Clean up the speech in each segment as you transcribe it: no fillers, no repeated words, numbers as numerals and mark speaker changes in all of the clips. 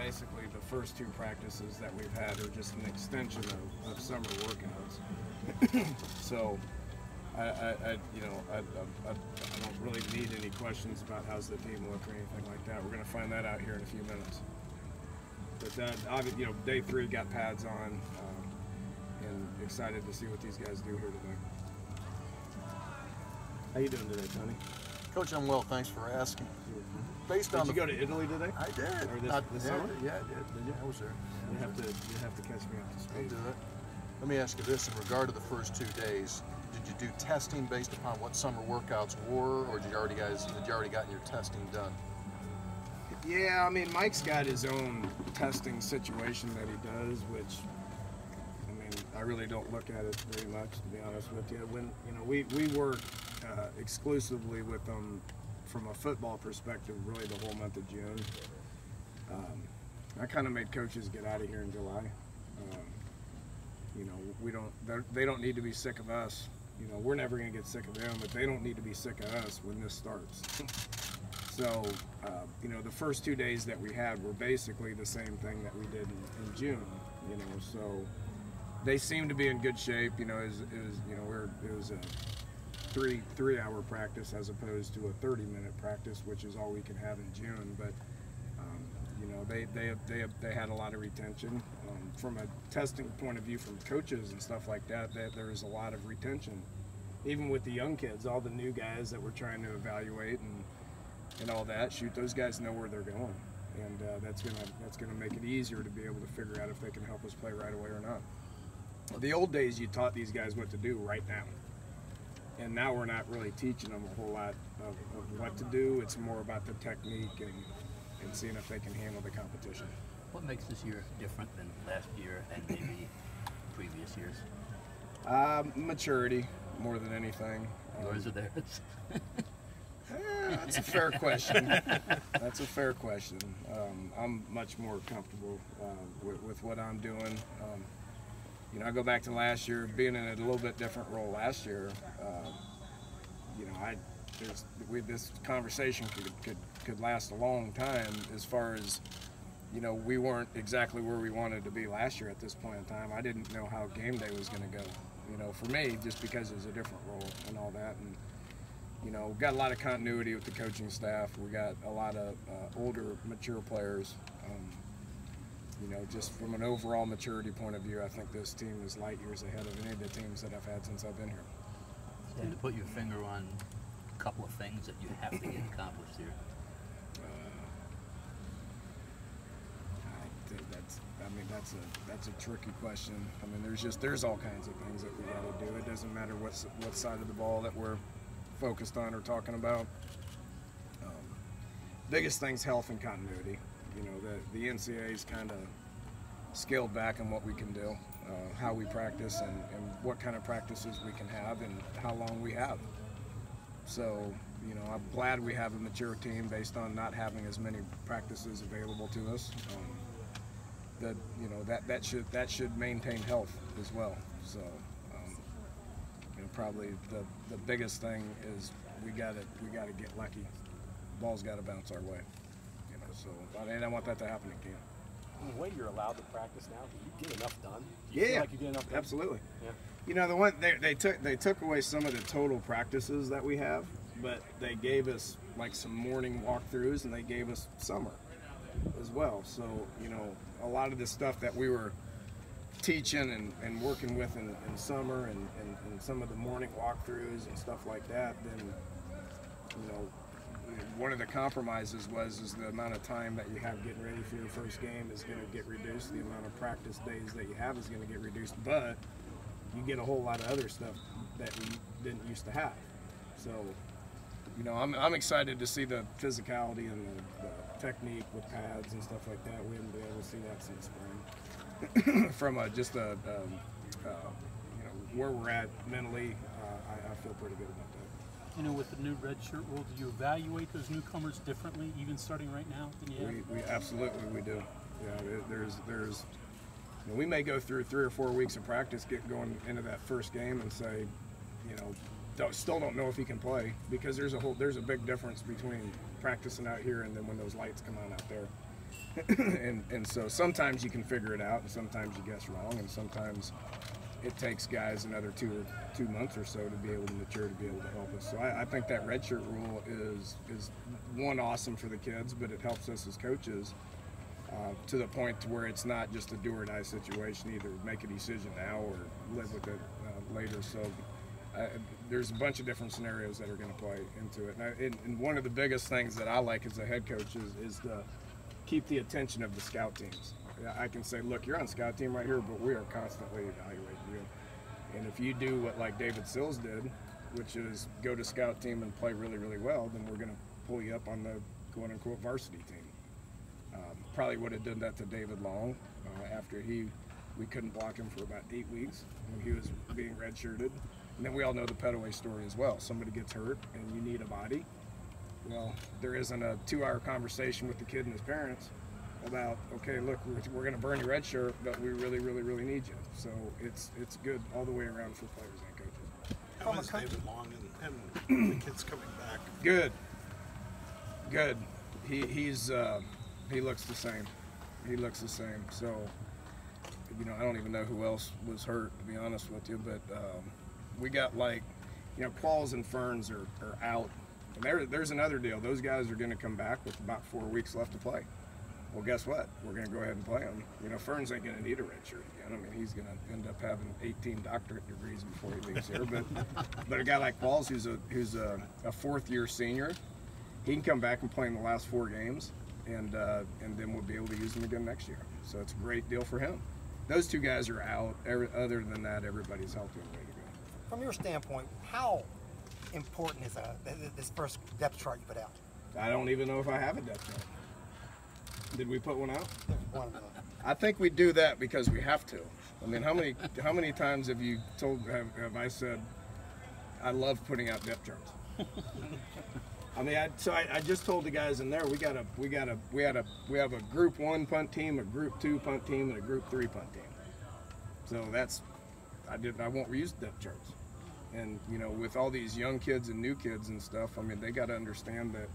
Speaker 1: basically the first two practices that we've had are just an extension of summer workouts. So I don't really need any questions about how's the team look or anything like that. We're going to find that out here in a few minutes. But day 3 got pads on, and excited to see what these guys do here today. How you doing today, Tony?
Speaker 2: Coach, I'm well. Thanks for asking.
Speaker 1: Did you go to Italy today?
Speaker 2: I did.
Speaker 1: Or this summer?
Speaker 2: Yeah, I did. Yeah, I was there.
Speaker 1: You have to catch me up to speed.
Speaker 2: I'll do it. Let me ask you this: in regard to the first 2 days, did you do testing based upon what summer workouts were, or did you already gotten your testing done?
Speaker 1: Yeah, I mean, Mike's got his own testing situation that he does, which, I mean, I really don't look at it very much, to be honest with you. When we work exclusively with them from a football perspective, really the whole month of June. I kind of made coaches get out of here in July. They don't need to be sick of us. We're never going to get sick of them, but they don't need to be sick of us when this starts. So, the first 2 days that we had were basically the same thing that we did in June. So they seem to be in good shape. It was a 3-hour practice as opposed to a 30-minute practice, which is all we can have in June. But they had a lot of retention. From a testing point of view, from coaches and stuff like that, there is a lot of retention. Even with the young kids, all the new guys that we're trying to evaluate and all that, those guys know where they're going, and that's gonna make it easier to be able to figure out if they can help us play right away or not. The old days, you taught these guys what to do right now, and now we're not really teaching them a whole lot of what to do. It's more about the technique and seeing if they can handle the competition.
Speaker 3: What makes this year different than last year and maybe previous years?
Speaker 1: Maturity, more than anything.
Speaker 3: Yours or theirs?
Speaker 1: That's a fair question. That's a fair question. I'm much more comfortable with what I'm doing. I go back to last year, being in a little bit different role last year. This conversation could last a long time as far as, we weren't exactly where we wanted to be last year at this point in time. I didn't know how game day was going to go, for me, just because it was a different role and all that. And, we've got a lot of continuity with the coaching staff. We got a lot of older, mature players. Just from an overall maturity point of view, I think this team is light years ahead of any of the teams that I've had since I've been here.
Speaker 3: So to put your finger on a couple of things that you have to get accomplished here. That's a tricky question. I mean, there's all kinds of things that we got to do. It doesn't matter what side of the ball that we're focused on or talking about. Biggest thing's health and continuity. The NCAA's kind of scaled back on what we can do, how we practice, and what kind of practices we can have and how long we have. So, I'm glad we have a mature team based on not having as many practices available to us. That should maintain health as well. So, probably the biggest thing is we gotta get lucky. Ball's got to bounce our way. So I want that to happen again.
Speaker 4: The way you're allowed to practice now, do you get enough done? Do
Speaker 1: you
Speaker 4: feel like you get enough done?
Speaker 1: Absolutely.
Speaker 4: Yeah.
Speaker 1: The one they took away some of the total practices that we have, but they gave us like some morning walkthroughs and they gave us summer as well. So a lot of the stuff that we were teaching and working with in summer and some of the morning walkthroughs and stuff like that, then one of the compromises is the amount of time that you have getting ready for your first game is going to get reduced. The amount of practice days that you have is going to get reduced, but you get a whole lot of other stuff that we didn't used to have. So, I'm excited to see the physicality and the technique with pads and stuff like that. We haven't been able to see that since spring. From where we're at mentally, I feel pretty good about that.
Speaker 5: With the new red shirt rule, do you evaluate those newcomers differently, even starting right now, than you have?
Speaker 1: We absolutely we do. Yeah, there's we may go through 3 or 4 weeks of practice, get going into that first game, and say, still don't know if he can play, because there's a big difference between practicing out here and then when those lights come on out there. and so sometimes you can figure it out, and sometimes you guess wrong, and sometimes it takes guys another 2 months or so to be able to mature to be able to help us. So I think that redshirt rule is one, awesome for the kids, but it helps us as coaches to the point to where it's not just a do or die situation. Either make a decision now or live with it later. So there's a bunch of different scenarios that are going to play into it. And one of the biggest things that I like as a head coach is to keep the attention of the scout teams. I can say, look, you're on scout team right here, but we are constantly evaluating you. And if you do what like David Sills did, which is go to scout team and play really, really well, then we're going to pull you up on the quote unquote varsity team. Probably would have done that to David Long after we couldn't block him for about 8 weeks when he was being redshirted. And then we all know the Petaway story as well. Somebody gets hurt and you need a body. Well, there isn't a 2-hour conversation with the kid and his parents about, okay, look, we're going to burn your red shirt, but we really, really, really need you. So it's good all the way around for players and coaches.
Speaker 6: How is David Long and the kids coming back?
Speaker 1: Good. He looks the same. He looks the same. So, you know, I don't even know who else was hurt, to be honest with you, but we got Qualls and Ferns are out. And there's another deal. Those guys are going to come back with about 4 weeks left to play. Well, guess what? We're going to go ahead and play them. You know, Ferns ain't going to need a red shirt again. I mean, he's going to end up having 18 doctorate degrees before he leaves here. But a guy like Qualls, who's a fourth-year senior, he can come back and play in the last 4 games, and then we'll be able to use him again next year. So it's a great deal for him. Those 2 guys are out. Other than that, everybody's healthy and ready to go.
Speaker 7: From your standpoint, how important is this first depth chart you put out?
Speaker 1: I don't even know if I have a depth chart. Did we put one out?
Speaker 7: One of them.
Speaker 1: I think we do that because we have to. I mean, how many times have I said I love putting out depth charts? I mean, I just told the guys in there we have a group 1 punt team, a group 2 punt team, and a group 3 punt team. So I won't use depth charts. And you know, with all these young kids and new kids and stuff, I mean, they got to understand that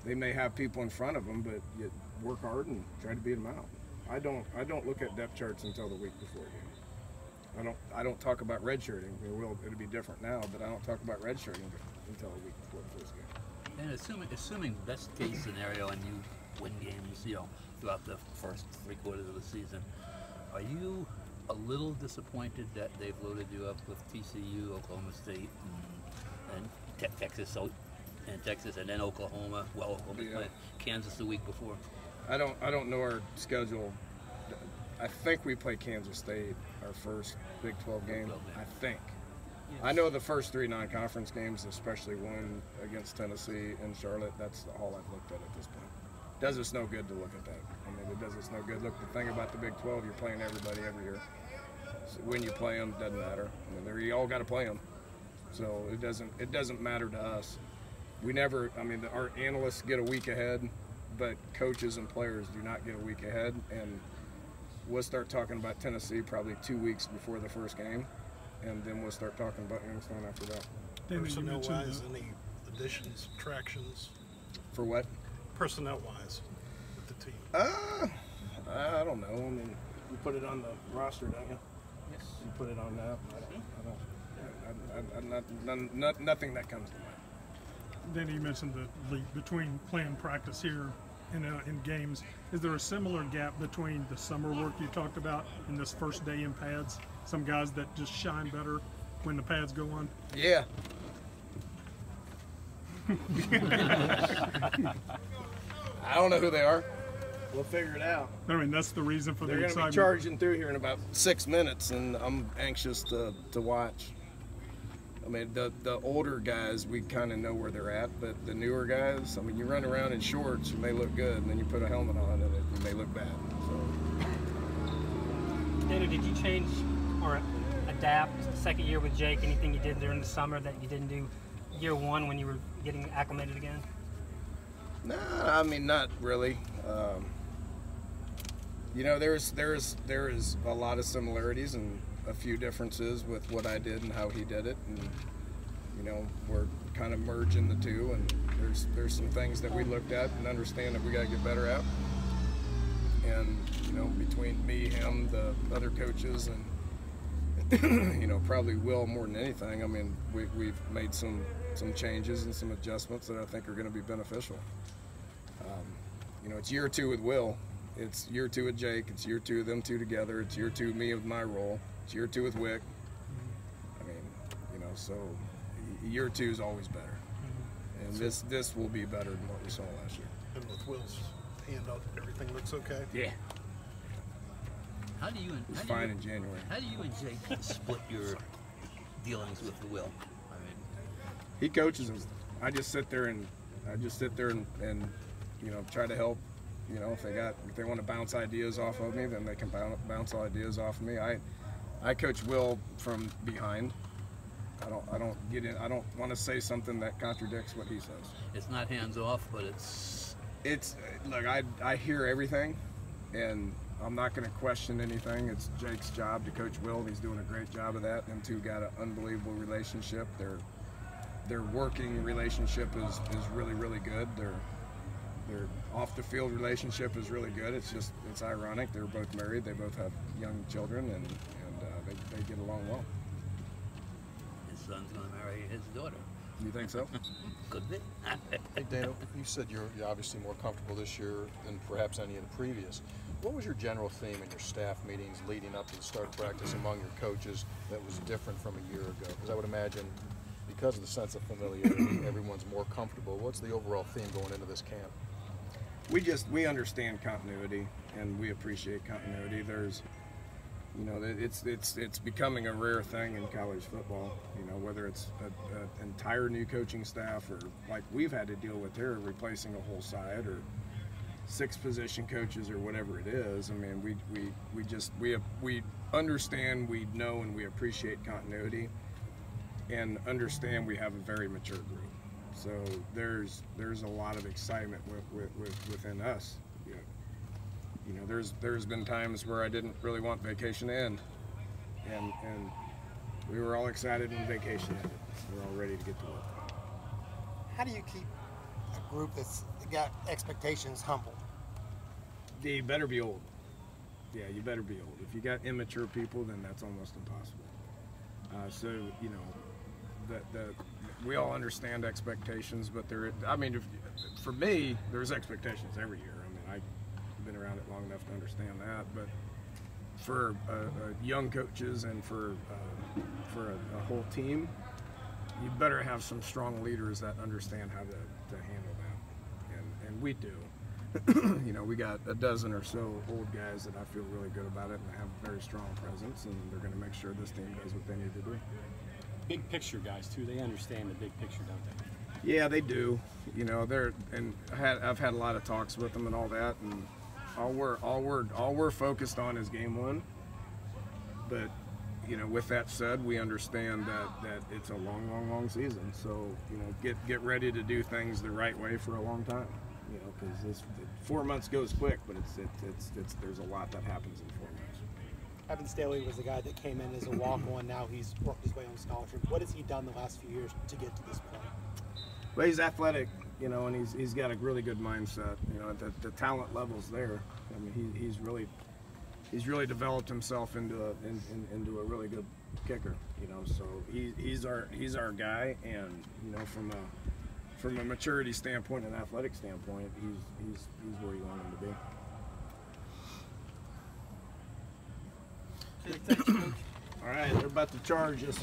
Speaker 1: they may have people in front of them, but you work hard and try to beat them out. I don't look at depth charts until the week before a game. I don't talk about redshirting. It'll be different now, but I don't talk about redshirting until a week before the first game.
Speaker 8: And assuming best case scenario and you win games, you know, throughout the first 3 quarters of the season, are you a little disappointed that they've loaded you up with TCU, Oklahoma State, and Texas, and then Oklahoma? Well, Oklahoma played Kansas the week before.
Speaker 1: I don't know our schedule. I think we play Kansas State our first Big 12 game. I think. I know the first 3 non-conference games, especially one against Tennessee and Charlotte. That's all I've looked at this point. Does us no good to look at that. I mean, it does us no good. Look, the thing about the Big 12, you're playing everybody every year. So when you play them, doesn't matter. I mean, you all got to play them. So it doesn't matter to us. We never. I mean, our analysts get a week ahead, but coaches and players do not get a week ahead. And we'll start talking about Tennessee probably 2 weeks before the first game, and then we'll start talking about Youngstown after that.
Speaker 6: Personnel-wise, any additions, subtractions?
Speaker 1: For what?
Speaker 6: Personnel-wise, with the team.
Speaker 1: I don't know. I mean, you put it on the roster, don't you?
Speaker 8: Yes.
Speaker 1: You put it on that. Nothing that comes to mind.
Speaker 9: Danny, you mentioned the between playing practice here and in games. Is there a similar gap between the summer work you talked about and this first day in pads? Some guys that just shine better when the pads go on?
Speaker 1: Yeah. I don't know who they are. We'll figure it out.
Speaker 9: I mean, that's the reason for
Speaker 1: They're
Speaker 9: the
Speaker 1: going to be
Speaker 9: excitement.
Speaker 1: charging through here in about 6 minutes, and I'm anxious to watch. I mean, the older guys, we kind of know where they're at, but the newer guys, I mean, you run around in shorts, you may look good, and then you put a helmet on, and it may look bad. So.
Speaker 10: Dana, did you change or adapt second year with Jake? Anything you did during the summer that you didn't do year 1 when you were getting acclimated again?
Speaker 1: No, I mean, not really. You know, there is a lot of similarities and a few differences with what I did and how he did it, and you know, we're kind of merging the two, and there's some things that we looked at and understand that we got to get better at.
Speaker 3: and you know, between me, him, the other coaches, and you know, probably Will more than anything. I mean, we've made some changes and some adjustments that I think are going to be beneficial. You know, it's year 2 with Will. It's year 2 with Jake. It's year 2 of them two together. It's year 2 of me with my role. It's year 2 with Wick. I mean, you know, so year 2 is always better. And this will be better than what we saw last year.
Speaker 6: And with Will's hand up, everything looks okay?
Speaker 3: Yeah.
Speaker 8: How do you and
Speaker 3: It's fine in January.
Speaker 8: How do you and Jake split your dealings with Will? I mean,
Speaker 3: He coaches them. I just sit there and you know, try to help. You know, if they want to bounce ideas off of me, then they can bounce ideas off of me. I coach Will from behind. I don't get in. I don't want to say something that contradicts what he says.
Speaker 8: it's not hands off, but it's
Speaker 3: Look, I hear everything, and I'm not going to question anything. It's Jake's job to coach Will. He's doing a great job of that. Them two got an unbelievable relationship. Their working relationship is really, really good. Their off the field relationship is really good. It's ironic. They're both married. They both have young children, and they get along well.
Speaker 8: his son's going to marry his daughter.
Speaker 3: You think so?
Speaker 8: Could be.
Speaker 2: Hey, Dana, you said you're obviously more comfortable this year than perhaps any of the previous. What was your general theme in your staff meetings leading up to the start of practice among your coaches that was different from a year ago? Because I would imagine, because of the sense of familiarity, everyone's more comfortable. What's the overall theme going into this camp?
Speaker 3: We understand continuity, and we appreciate continuity. There's, you know, it's becoming a rare thing in college football. You know, whether it's an entire new coaching staff, or like we've had to deal with here, replacing a whole side, or 6 position coaches, or whatever it is. I mean, we understand, we know, and we appreciate continuity, and understand we have a very mature group. So there's a lot of excitement within us. You know, there's been times where I didn't really want vacation to end, and we were all excited when vacation ended. We're all ready to get to work.
Speaker 7: How do you keep a group that's got expectations humble?
Speaker 3: Yeah, you better be old. Yeah, you better be old. If you got immature people, then that's almost impossible. So you know, we all understand expectations, but for me, there's expectations every year. I mean, I've been around it long enough to understand that. But for young coaches and for a whole team, you better have some strong leaders that understand how to handle that, and we do. You know, we got a dozen or so old guys that I feel really good about it and have a very strong presence, and they're going to make sure this team does what they need to do.
Speaker 4: Big picture guys too. They understand the big picture, don't they?
Speaker 3: Yeah, they do. You know, I've had a lot of talks with them and all that, and all we're focused on is game 1. But you know, with that said, we understand that it's a long season. So you know, get ready to do things the right way for a long time. You know, because 4 months goes quick, but there's a lot that happens in 4 months.
Speaker 11: Evan Staley was the guy that came in as a walk-on. Now he's worked his way on scholarship. What has he done the last few years to get to this point?
Speaker 3: Well, he's athletic, you know, and he's got a really good mindset. You know, the talent level's there. I mean, he's really developed himself into a really good kicker. You know, so he's our guy, and you know, from a maturity standpoint and athletic standpoint, he's where you want him to be.
Speaker 10: Okay, thanks, Coach.
Speaker 3: All right, they're about to charge us.